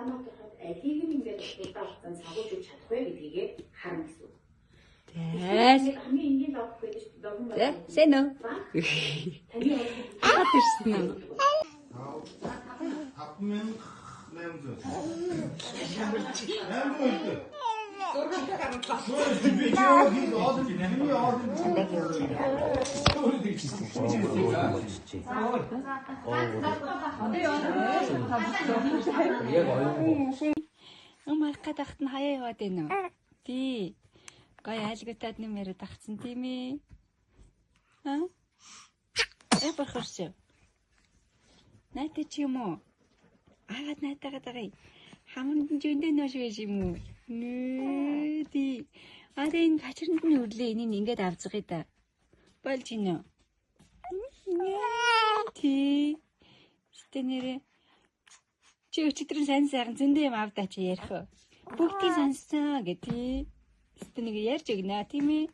улаануудад алийг нь ингээд дурталцсан сагуулж чадах вэ гэдгийг харна гэсэн. Тэс. Хамгийн энгийн лог гэдэг догн байна. Сэнэ. Аа тэрсэн. Апмен нэмзэ. Марка дахт нь хаяа яваад байна уу? Тий. Гай айлгатад нэмэрэ тагцсан тийм ээ. Аа? Бахарсаа. Найтай чи юм уу? Агаад найтагаад байгаа. Хамранд нь зөндөө нөөш байж юм уу? Нээ тий. Араа энэ гачранд нь өрлөө энийг ингээд авцгая да. Болж гинэ. Тий. Стэнэрэ. Чи өчигдөр сайн сайхан зөндөө юм авдаа чи ярих уу? Бүгдийг сонссон гэдэг. Стэнэг ярьж өгнө тийм ээ.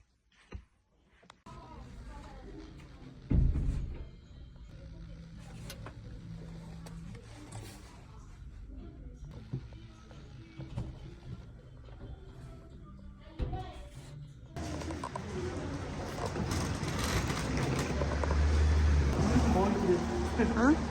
아?